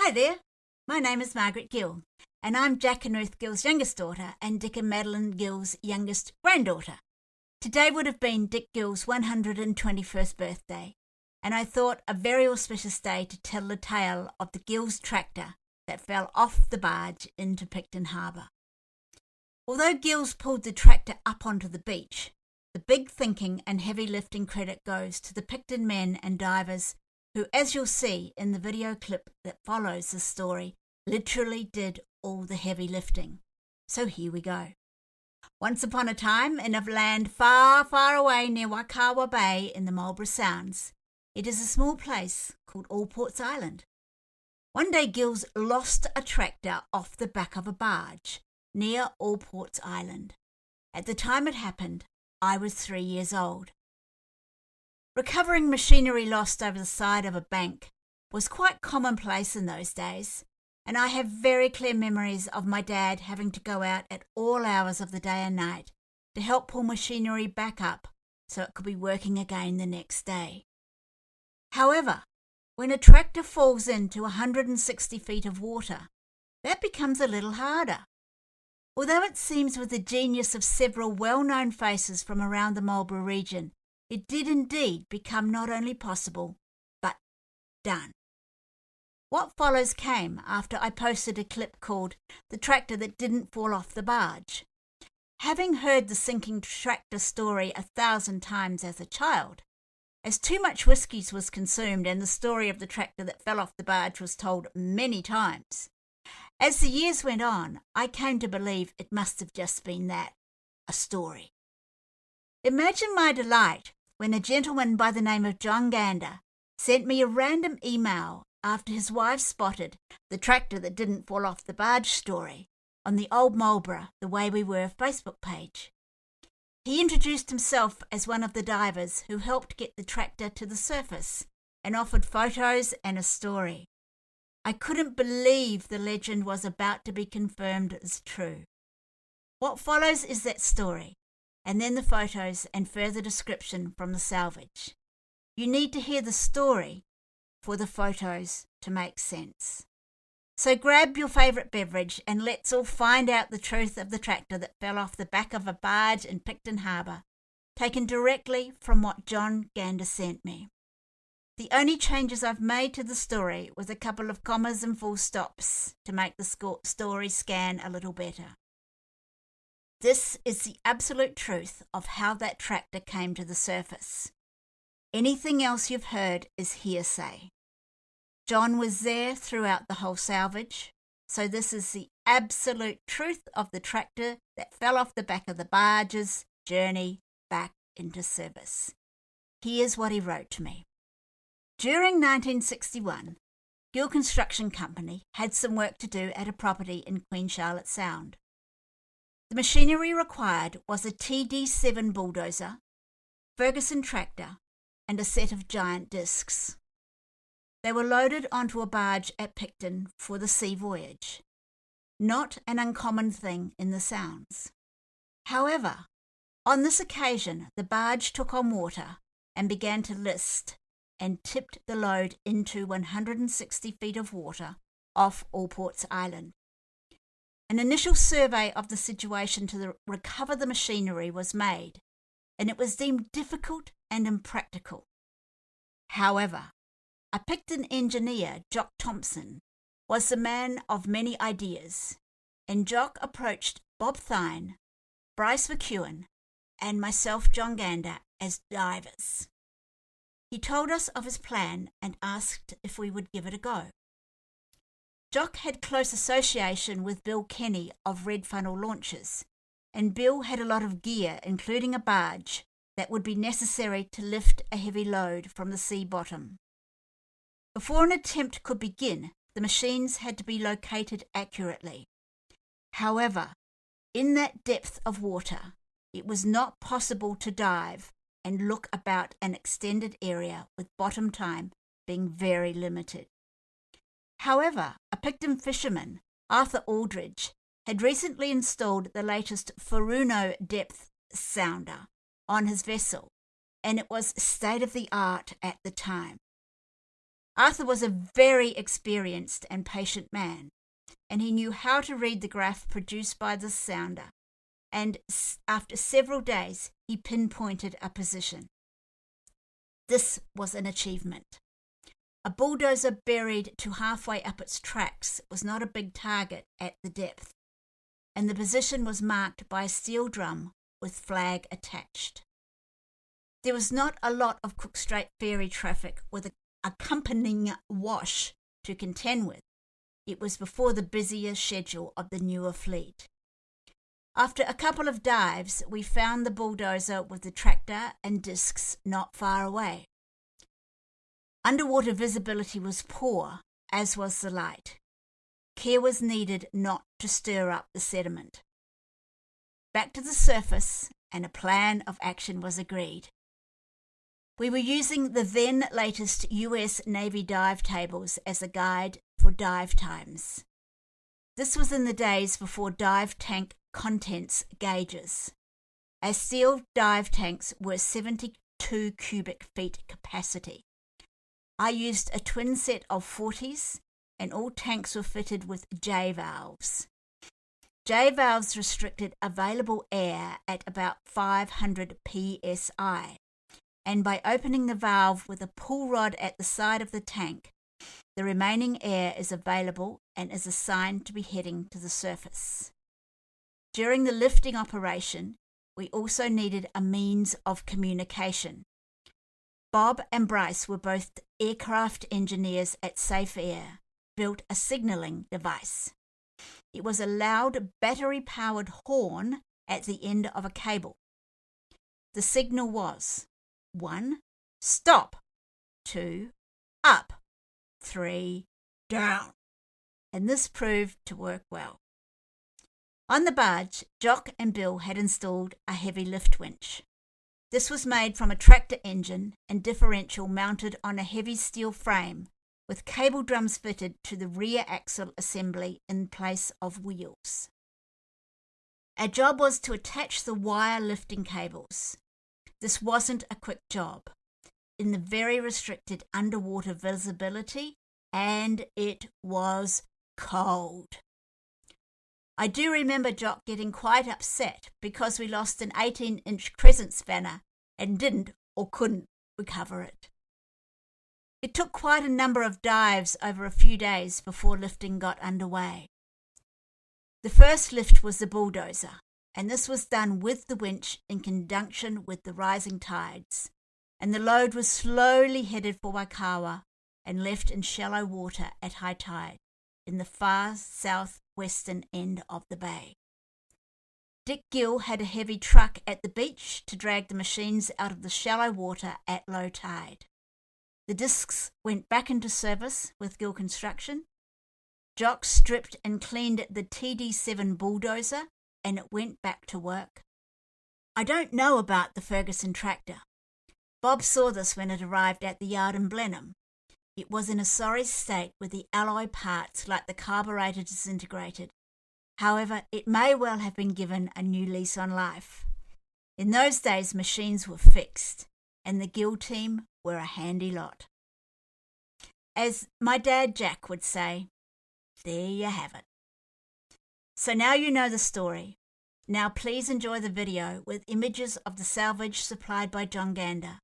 Hi there, my name is Margaret Gill, and I'm Jack and Ruth Gill's youngest daughter and Dick and Madeline Gill's youngest granddaughter. Today would have been Dick Gill's 121st birthday, and I thought a very auspicious day to tell the tale of the Gill's tractor that fell off the barge into Picton Harbour. Although Gill's pulled the tractor up onto the beach, the big thinking and heavy lifting credit goes to the Picton men and divers who, as you'll see in the video clip that follows the story, literally did all the heavy lifting. So here we go. Once upon a time, in a land far, far away near Wakawa Bay in the Marlborough Sounds, it is a small place called Allports Island. One day Gills lost a tractor off the back of a barge near Allports Island. At the time it happened, I was 3 years old. Recovering machinery lost over the side of a bank was quite commonplace in those days, and I have very clear memories of my dad having to go out at all hours of the day and night to help pull machinery back up so it could be working again the next day. However, when a tractor falls into 160 feet of water, that becomes a little harder. Although it seems with the genius of several well-known faces from around the Marlborough region, it did indeed become not only possible, but done. What follows came after I posted a clip called "The Tractor That Didn't Fall Off the Barge." Having heard the sinking tractor story 1,000 times as a child, as too much whiskies was consumed and the story of the tractor that fell off the barge was told many times, as the years went on, I came to believe it must have just been that, a story. Imagine my delight when a gentleman by the name of John Gander sent me a random email after his wife spotted the tractor that didn't fall off the barge story on the Old Marlborough The Way We Were Facebook page. He introduced himself as one of the divers who helped get the tractor to the surface and offered photos and a story. I couldn't believe the legend was about to be confirmed as true. What follows is that story, and then the photos and further description from the salvage. You need to hear the story for the photos to make sense. So grab your favourite beverage and let's all find out the truth of the tractor that fell off the back of a barge in Picton Harbour, taken directly from what John Gander sent me. The only changes I've made to the story was a couple of commas and full stops to make the story scan a little better. This is the absolute truth of how that tractor came to the surface. Anything else you've heard is hearsay. John was there throughout the whole salvage, so this is the absolute truth of the tractor that fell off the back of the barge's journey back into service. Here's what he wrote to me. During 1961, Gill Construction Company had some work to do at a property in Queen Charlotte Sound. The machinery required was a TD7 bulldozer, Ferguson tractor, and a set of giant discs. They were loaded onto a barge at Picton for the sea voyage, not an uncommon thing in the Sounds. However, on this occasion, the barge took on water and began to list and tipped the load into 160 feet of water off Allports Island. An initial survey of the situation to recover the machinery was made, and it was deemed difficult and impractical. However, a Picton engineer, Jock Thompson, was the man of many ideas, and Jock approached Bob Thine, Bryce McEwen, and myself, John Gander, as divers. He told us of his plan and asked if we would give it a go. Jock had close association with Bill Kenny of Red Funnel Launches, and Bill had a lot of gear, including a barge, that would be necessary to lift a heavy load from the sea bottom. Before an attempt could begin, the machines had to be located accurately. However, in that depth of water, it was not possible to dive and look about an extended area with bottom time being very limited. However, a Picton fisherman, Arthur Aldridge, had recently installed the latest Furuno depth sounder on his vessel, and it was state-of-the-art at the time. Arthur was a very experienced and patient man, and he knew how to read the graph produced by the sounder, and after several days he pinpointed a position. This was an achievement. A bulldozer buried to halfway up its tracks was not a big target at the depth, and the position was marked by a steel drum with flag attached. There was not a lot of Cook Strait ferry traffic with an accompanying wash to contend with. It was before the busier schedule of the newer fleet. After a couple of dives, we found the bulldozer with the tractor and discs not far away. Underwater visibility was poor, as was the light. Care was needed not to stir up the sediment. Back to the surface, and a plan of action was agreed. We were using the then latest US Navy dive tables as a guide for dive times. This was in the days before dive tank contents gauges, as steel dive tanks were 72 cubic feet capacity. I used a twin set of 40s, and all tanks were fitted with J valves. J valves restricted available air at about 500 psi, and by opening the valve with a pull rod at the side of the tank, the remaining air is available and is assigned to be heading to the surface. During the lifting operation, we also needed a means of communication. Bob and Bryce were both aircraft engineers at Safe Air, built a signalling device. It was a loud battery-powered horn at the end of a cable. The signal was 1, stop, 2, up, 3, down, and this proved to work well. On the barge, Jock and Bill had installed a heavy lift winch. This was made from a tractor engine and differential mounted on a heavy steel frame with cable drums fitted to the rear axle assembly in place of wheels. Our job was to attach the wire lifting cables. This wasn't a quick job, in the very restricted underwater visibility, and it was cold. I do remember Jock getting quite upset because we lost an 18-inch crescent spanner and didn't or couldn't recover it. It took quite a number of dives over a few days before lifting got underway. The first lift was the bulldozer, and this was done with the winch in conjunction with the rising tides, and the load was slowly headed for Waikawa and left in shallow water at high tide in the far southwestern end of the bay. Dick Gill had a heavy truck at the beach to drag the machines out of the shallow water at low tide. The discs went back into service with Gill Construction. Jock stripped and cleaned the TD7 bulldozer, and it went back to work. I don't know about the Ferguson tractor. Bob saw this when it arrived at the yard in Blenheim. It was in a sorry state with the alloy parts like the carburetor disintegrated. However, it may well have been given a new lease on life. In those days, machines were fixed, and the Gill team were a handy lot. As my dad Jack would say, there you have it. So now you know the story. Now please enjoy the video with images of the salvage supplied by John Gander,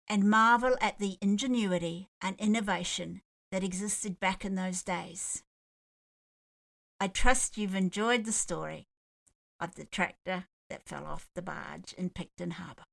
and marvel at the ingenuity and innovation that existed back in those days. I trust you've enjoyed the story of the tractor that fell off the barge in Picton Harbour.